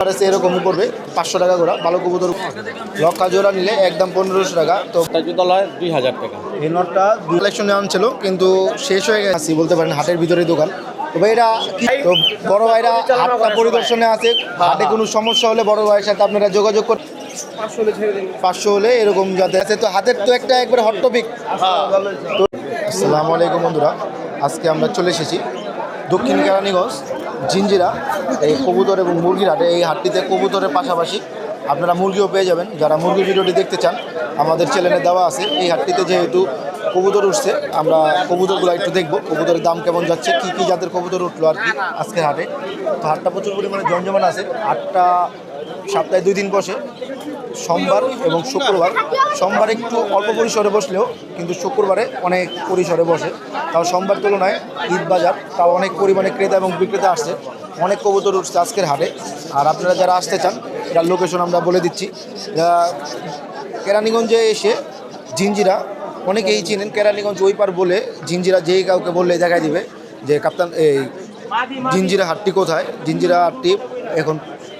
এরকমই পড়বে 500 টাকা করে। ভালো কবুতর লক্ষা জোড়া নিলে একদম 1500 টাকা। তো জুতলায় 2000 টাকা। এই নটটা কালেকশনে আনছিল কিন্তু শেষ হয়ে গেছে বলতে পারেন, হাটের ভিতরে দোকান। তবে এটা তো বড় ভাইরা হাটটা পরিদর্শনে আছে, হাটে কোনো সমস্যা হলে বড় ভাইয়ের সাথে আপনারা যোগাযোগ করতে 500 হলে এরকম যাতে আছে। তো হাতের তো একটা একবার হট টপিক। তো আসসালামু আলাইকুম বন্ধুরা, আজকে আমরা চলে এসেছি দক্ষিণ কেরানীগঞ্জ জিঞ্জিরা এই কবুতর এবং মুরগির হাটে। এই হাটটিতে কবুতরের পাশাপাশি আপনারা মুরগিও পেয়ে যাবেন। যারা মুরগির ভিডিওটি দেখতে চান আমাদের চ্যানেলে দেওয়া আছে। এই হাটটিতে যেহেতু কবুতর উঠছে, আমরা কবুতরগুলো একটু দেখবো, কবুতরের দাম কেমন যাচ্ছে, কী কী জাতের কবুতর উঠলো আর কি আজকের হাটে। তো হাটটা প্রচুর পরিমাণে জমজমান আছে। হাটটা সপ্তাহে 2 দিন বসে, সোমবার এবং শুক্রবার। সোমবার একটু অল্প পরিসরে বসলেও কিন্তু শুক্রবারে অনেক পরিসরে বসে। তাও সোমবার তুলনায় ঈদ বাজার, তাও অনেক পরিমাণে ক্রেতা এবং বিক্রেতা আসছে, অনেক কবুতর উঠছে আজকের হাটে। আর আপনারা যারা আসতে চান এটার লোকেশন আমরা বলে দিচ্ছি। কেরানীগঞ্জে এসে জিঞ্জিরা, অনেকেই চিনেন কেরানীগঞ্জ ওই পার বলে, জিঞ্জিরা যেই কাউকে বললে দেখাই দিবে যে কাপ্তান এই জিঞ্জিরা হাটটি কোথায়। জিঞ্জিরা হাটটি এখন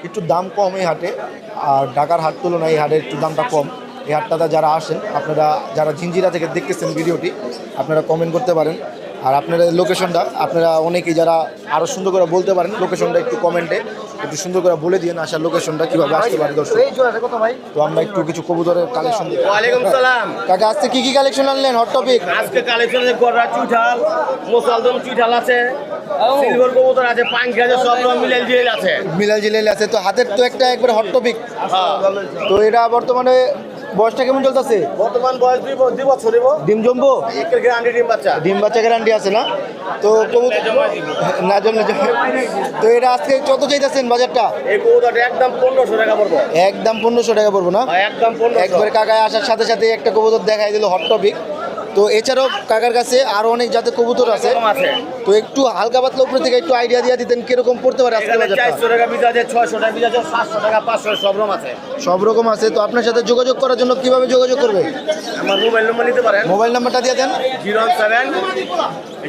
একটু দাম কম এই হাটে, আর ঢাকার হাট তুলনায় এই হাটের একটু দামটা কম। এই হাটটাতে যারা আসেন, আপনারা যারা জিঞ্জিরা থেকে দেখতেছেন ভিডিওটি, আপনারা কমেন্ট করতে পারেন। আর আপনারা লোকেশনটা আপনারা অনেকেই যারা আরও সুন্দর করে বলতে পারেন, লোকেশনটা একটু কমেন্টে একটু সুন্দর করে বলে দিন আসার লোকেশনটা কীভাবে আসতে পারে দর্শক। তো আমরা একটু কিছু কবুতরের কালেকশন। ওয়ালাইকুম সালাম কাকা, আজকে কি কি কালেকশন আনলেন হট টপিক? আজকে কালেকশনে গড়া চুইঠাল, মুসালদম চুইঠাল আছে, সিলভার কবুতর আছে, পাঙ্কি আছে, সব রকম মিলাল জিলাল আছে। মিলাল জিলাল আছে। তো হাতের তো একটা একবার হট টপিক। তো এটা বর্তমানে বয়সটা কেমন চলতেছে? বর্তমান বয়স 2 বছর। ডিম জমবো? একের গ্যারান্টি ডিম বাচ্চা। ডিম বাচ্চা গ্যারান্টি আছে না? তো কবুতর না জমে। তো এটা আজকে কত চাইতেছেন বাজারটা? এই কবুতরটা একদম 1500 টাকা পড়বে। একদম 1500 টাকা পড়বো না? একদম 1500। একবারে কাকায় আসার সাথে সাথে একটা কবুতর দেখাই দিল হট টপিক। তো এছাড়াও কাকার কাছে আরো অনেক জাতের কবুতর আছে। তো একটু হালকা পাতলা উপরে থেকে একটু আইডিয়া দিয়ে দিতেন কিরকম পড়তে পারে আজকে বাজারটা? 400 টাকা বীজ আছে, 600 টাকা বীজ আছে, 700 টাকা, 500 সব রকম আছে। সব রকম আছে। তো আপনার সাথে যোগাযোগ করার জন্য কিভাবে যোগাযোগ করবে? আমার মোবাইল নম্বর নিতে পারেন। মোবাইল নাম্বারটা দিয়ে দেন। 07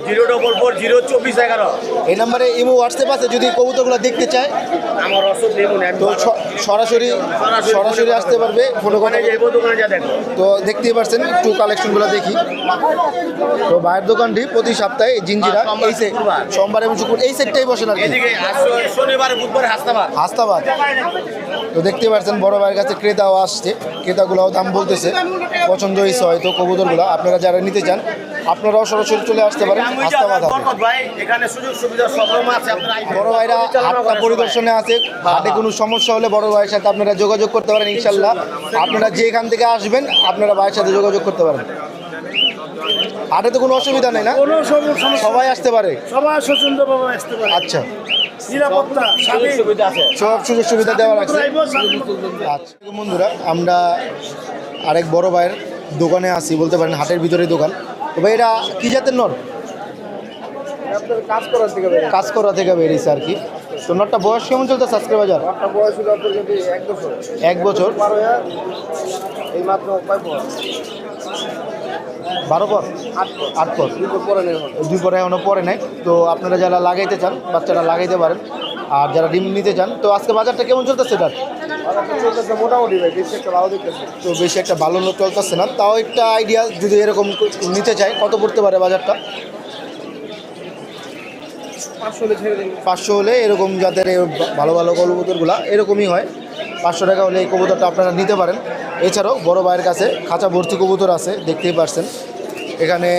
044 02411। এই নাম্বারে ইমো হোয়াটসঅ্যাপ আছে যদি কবুতরগুলো দেখতে চায়। আমার অসুখ নেই মনে। তো সরাসরি আসতে পারবে, ফটো দোকানে যাবো, দোকানে যা দেখো। তো দেখতেই পাচ্ছেন একটু কালেকশনগুলো দেখি। তো ভাইয়ের দোকানটি প্রতি সপ্তাহে জিঞ্জিরা এই সোমবার এবং শুক্রবার এই সেটটাই বসে না শনিবার বুধবার হাস্তাবাদ। তো দেখতে পাচ্ছেন বড় ভাইয়ের কাছে ক্রেতাও আসছে, ক্রেতাগুলোও দাম বলতেছে, পছন্দ হয়েছে হয়তো কবুতরগুলো। আপনারা যারা নিতে চান আপনারাও সরাসরি চলে আসতে পারেন হাস্তাবাদ। এখানে সুযোগ সুবিধা সব রকম আছে। বড় ভাইরা হাটটা পরিদর্শনে আছে, হাটে কোনো সমস্যা হলে বড় ভাইয়ের সাথে আপনারা যোগাযোগ করতে পারেন। ইনশাল্লাহ আপনারা যেখান থেকে আসবেন আপনারা ভাইয়ের সাথে যোগাযোগ করতে পারেন। হাটে তো কোনো অসুবিধা নেই না? সবাই আসতে পারে, সবাই স্বচ্ছন্দভাবে আসতে পারে। আচ্ছা, নিরাপত্তা সুবিধা আছে, সব সুযোগ সুবিধা দেওয়া আছে। আচ্ছা বন্ধুরা, আমরা আরেক বড় ভাইয়ের দোকানে আসি বলতে পারেন, হাটের ভিতরে দোকান। তো ভাই এটা কি জাতের নর? কাজ করা থেকে বেরিয়েছে আর কি। তো নটটা বয়স কেমন চলতেছে আজকের বাজার? বয়স 1 বছর। এই মাত্র 12 পর 8 পর 2 পরে এখনো পরে নাই। তো আপনারা যারা লাগাইতে চান বাচ্চারা লাগাইতে পারেন, আর যারা ডিম নিতে চান। তো আজকে বাজারটা কেমন চলতেছে এটার? মোটামুটি বেশি একটা ভালো দেখতেছে। তো বেশি একটা ভালো চলতেছে না, তাও একটা আইডিয়া যদি এরকম নিতে চাই কত পড়তে পারে বাজারটা? 500 হলে এরকম যাদের ভালো ভালো কবুতরগুলা এরকমই হয়। 500 টাকা হলে এই কবুতরটা আপনারা নিতে পারেন। এছাড়াও বড় ভাইয়ের কাছে খাঁচা ভর্তি কবুতর আছে, দেখতেই পারছেন। এখানে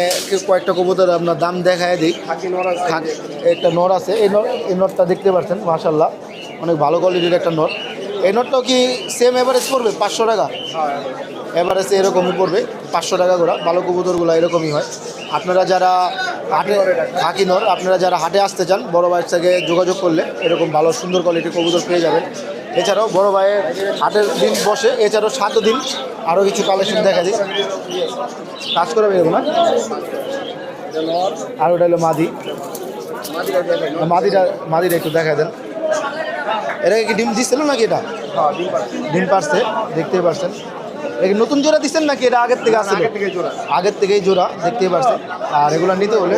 কয়েকটা কবুতর আপনার দাম দেখায় দিই। একটা নর আছে, এই নরটা দেখতে পাচ্ছেন, মাশাল্লাহ অনেক ভালো কোয়ালিটির একটা নর। এই নরটাও কি সেম এভারেজ পড়বে 500 টাকা? এভারেজ এরকমই পড়বে 500 টাকা করে। ভালো কবুতরগুলো এরকমই হয়। আপনারা যারা হাটে থাকি নর, আপনারা যারা হাটে আসতে চান বড় ভাইয়ের থেকে যোগাযোগ করলে এরকম ভালো সুন্দর কোয়ালিটির কবুতর পেয়ে যাবেন। এছাড়াও বড় ভাইয়ের হাটের দিন বসে, এছাড়াও 7 দিন আরও কিছু কালেকশন দেখা দিই। কাজ করে বেরোবো না। আর ওটা হলো মাদিটা একটু দেখা দেন। এরা কি ডিম দিচ্ছিল নাকি? এটা ডিম পারছে, দেখতেই পারছেন। এটা নতুন জোড়া দিচ্ছেন নাকি এটা আগের থেকে আসছিল? আগের থেকেই জোড়া, দেখতেই পারছেন। আর এগুলো নিতে হলে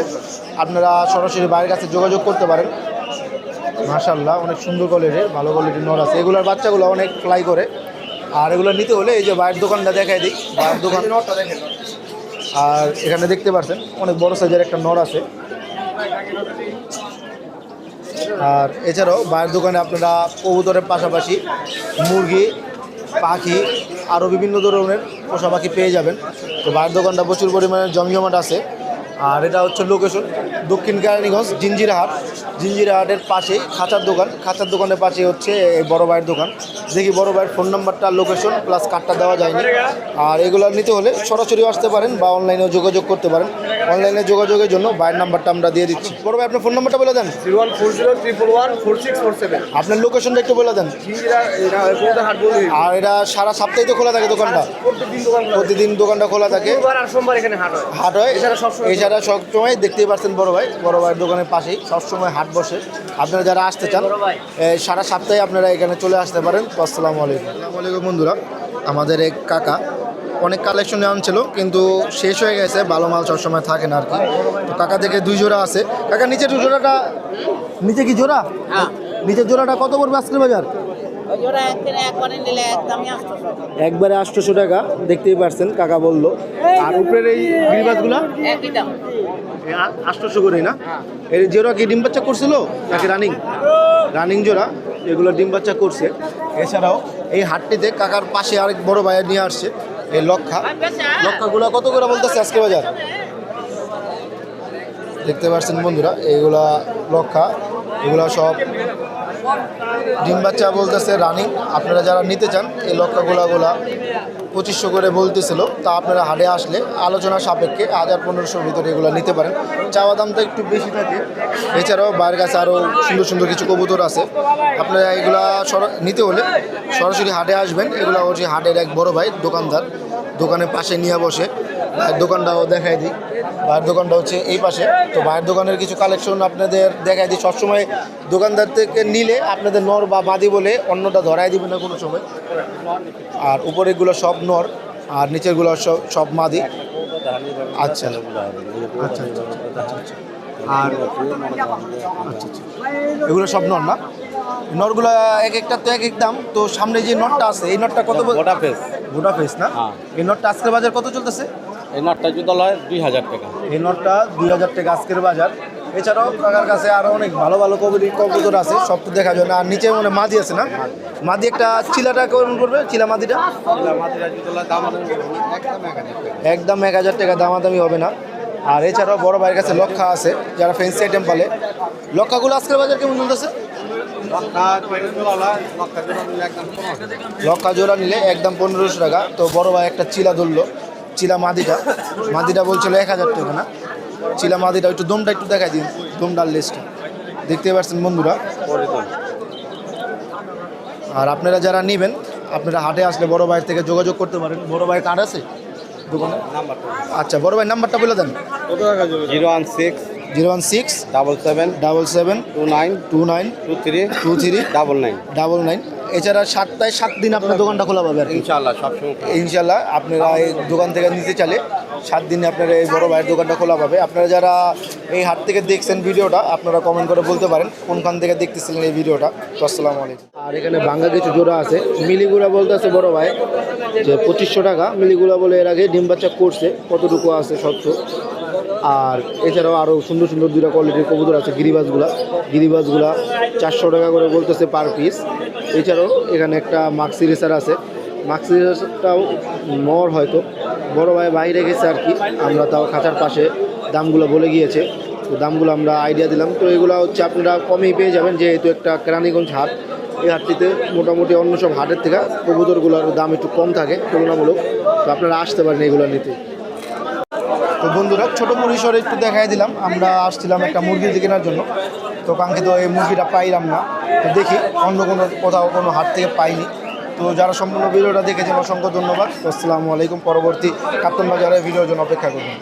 আপনারা সরাসরি বাইরের কাছে যোগাযোগ করতে পারেন। মাশাআল্লাহ অনেক সুন্দর কোয়ালিটির, ভালো কোয়ালিটির নর আছে। এগুলোর বাচ্চাগুলো অনেক ফ্লাই করে। আর এগুলো নিতে হলে এই যে বাইরের দোকানটা দেখাই দিই, বাইরের দোকান। আর এখানে দেখতে পাচ্ছেন অনেক বড় সাইজের একটা নর আছে। আর এছাড়াও বাইরের দোকানে আপনারা কবুতরের পাশাপাশি মুরগি, পাখি, আরও বিভিন্ন ধরনের পোষা পাখি পেয়ে যাবেন। তো বাইরের দোকানটা প্রচুর পরিমাণে জমজমাট আছে। আর এটা হচ্ছে লোকেশন দক্ষিণ কেরানীগঞ্জ জিঞ্জিরাহাটের পাশেই খাঁচার দোকান। খাঁচার দোকানের পাশে হচ্ছে এই বড় ভাইয়ের দোকান। দেখি বড় ভাইয়ের ফোন নাম্বারটা, লোকেশন প্লাস কার্ডটা দেওয়া যায়নি। আর এগুলো নিতে হলে সরাসরি আসতে পারেন বা অনলাইনেও যোগাযোগ করতে পারেন। অনলাইনে যোগাযোগের জন্য ভাইয়ের নাম্বারটা আমরা দিয়ে দিচ্ছি। বড় ভাই আপনার ফোন নাম্বারটা বলে দেন। 0140314647। আপনার লোকেশনটা একটু বলে দেন। আর এটা সারা সপ্তাহে তো খোলা থাকে দোকানটা? প্রতিদিন দোকানটা খোলা থাকে। আর সোমবার এখানে হাট হয়। এছাড়া সবসময় দেখতেই পাচ্ছেন বড় ভাইয়ের দোকানের পাশেই সবসময় হাট বসে। আপনারা যারা আসতে চান সারা সপ্তাহে আপনারা এখানে চলে আসতে পারেন। তো আসসালামু আলাইকুম বন্ধুরা, আমাদের এক কাকা অনেক কালেকশনে আনছিল কিন্তু শেষ হয়ে গেছে। ভালো মাল সবসময় থাকে না আর কি। তো কাকা থেকে 2 জোড়া আছে। কাকা নিচের জোড়াটা, নিচে কি জোড়া? নিচের জোড়াটা কত পড়বে আজকের বাজার? একবারে 800 টাকা, দেখতেই পারছেন কাকা বললো। আর উপরের এই গিরিবাজগুলা 800 করেই না? এই জোড়া কি ডিম বাচ্চা করছিল নাকি রানিং জোড়া? এগুলো ডিম বাচ্চা করছে। এছাড়াও এই হাটটিতে কাকার পাশে আরেক বড় ভাইয়া নিয়ে আসছে এই লক্ষাগুলা কত করে বলতেছে আজকে বাজার? দেখতে পাচ্ছেন বন্ধুরা, এইগুলা লক্ষা, এগুলা সব ডিম বাচ্চা বলতেছে রানিং। আপনারা যারা নিতে চান এই লক্ষাগুলা 2500 করে বলতেছিল। তা আপনারা হাটে আসলে আলোচনা সাপেক্ষে 1000-1500 ভিতরে এগুলো নিতে পারেন। চাওয়া দামটা একটু বেশি থাকে। এছাড়াও বাইরের কাছে আরও সুন্দর সুন্দর কিছু কবুতর আছে। আপনারা এগুলা নিতে হলে সরাসরি হাটে আসবেন। এগুলো হচ্ছে হাটের এক বড় ভাই দোকানদার, দোকানের পাশে নিয়ে বসে। ভাইয়ের দোকানটাও দেখাই দিই। ভাইয়ের দোকানটা হচ্ছে এই পাশে। তো ভাইয়ের দোকানের কিছু কালেকশন আপনাদের দেখাই দিই। সবসময় দোকানদার থেকে নিলে আপনাদের নর বা মাদি বলে অন্যটা ধরাই দিবে না কোনো সময়। আর উপরেরগুলো সব নর আর নিচেরগুলো সব মাদি। আচ্ছা আচ্ছা আচ্ছা। আর আচ্ছা, এগুলো সব নর না? নরগুলো এক একটা তো এক এক দাম। তো সামনে যে নটটা আছে এই নটটা কত? গোটা ফেস না? এই নটটা আজকের বাজার কত চলতেছে? এই নটটা যদি হয় 2000 টাকা। এই নটটা 2000 টাকা আজকের বাজার। এছাড়াও কাকার কাছে আরও অনেক ভালো ভালো কবুতর আছে, সব তো দেখা যায় না। আর নিচে মানে মাদি আছে না? মাদি একটা চিলাটা কেমন করবে? চিলা মাদিটা একদম 1000 টাকা, দামাদামি হবে না। আর এছাড়াও বড় ভাইয়ের কাছে লক্ষা আছে, যারা ফেন্সি আইটেম পালে। লক্ষাগুলো আজকের বাজার কেমন চলতেছে? লক্ষা জোড়া নিলে একদম 1500 টাকা। তো বড় ভাই একটা চিলা ধরলো, চিলা মাদিটা বলছিল 1000 টাকা না? চিলা মাদিটা একটু দমটা একটু দেখাই দিন, দমটার লেজটা দেখতে পাচ্ছেন বন্ধুরা। আর আপনারা যারা নেবেন আপনারা হাটে আসলে বড় ভাইয়ের থেকে যোগাযোগ করতে পারেন। বড় ভাইয়ের কার্ড আছে দোকানে? আচ্ছা, বড় ভাই নাম্বারটা বলে দেন। 016-77-77-29-29-23-23-99। এছাড়া 7 দিন আপনার দোকানটা খোলা পাবে আর কি। ইনশাল্লাহ আপনারা এই দোকান থেকে নিতে চাইলে 7 দিনে আপনারা এই বড় ভাইয়ের দোকানটা খোলা পাবে। আপনারা যারা এই হাট থেকে দেখছেন ভিডিওটা আপনারা কমেন্ট করে বলতে পারেন কোনখান থেকে দেখতেছিলেন এই ভিডিওটা। তো আসসালামু আলাইকুম। আর এখানে ভাঙ্গা কিছু জোড়া আছে। মিলিগুলা বলতে আছে বড় ভাই যে 2500 টাকা। মিলিগুলা বলে এর আগে ডিম বাচ্চা করছে, কতটুকু আছে স্বচ্ছ। আর এছাড়াও আরও সুন্দর সুন্দর 2টা কোয়ালিটির কবুতর আছে। গিরিবাজগুলা 400 টাকা করে বলতেছে পার পিস। এছাড়াও এখানে একটা মাক্সি রেসার আছে। মাক্সি রেসারটাও নর হয়তো বড় ভাই বাইরে গেছে আর কি। আমরা তাও খাঁচার পাশে দামগুলো বলে গিয়েছে, তো দামগুলো আমরা আইডিয়া দিলাম। তো এগুলো হচ্ছে আপনারা কমেই পেয়ে যাবেন, যেহেতু একটা কেরানীগঞ্জ হাট। এই হাটটিতে মোটামুটি অন্য সব হাটের থেকে কবুতরগুলোর দাম একটু কম থাকে তুলনামূলক। তো আপনারা আসতে পারেন এগুলো নিতে। তো বন্ধুরা ছোটো পরিসরে একটু দেখাই দিলাম। আমরা আসছিলাম একটা মুরগি কেনার জন্য, তো কাঙ্ক্ষিত এই মুরগিটা পাইলাম না। তো দেখি অন্য কোথাও কোনো হাট থেকে পাইনি। তো যারা সম্পূর্ণ ভিডিওটা দেখেছেন অসংখ্য ধন্যবাদ। তো আসসালামু আলাইকুম। পরবর্তী কাপ্তান বাজারের ভিডিওর জন্য অপেক্ষা করুন।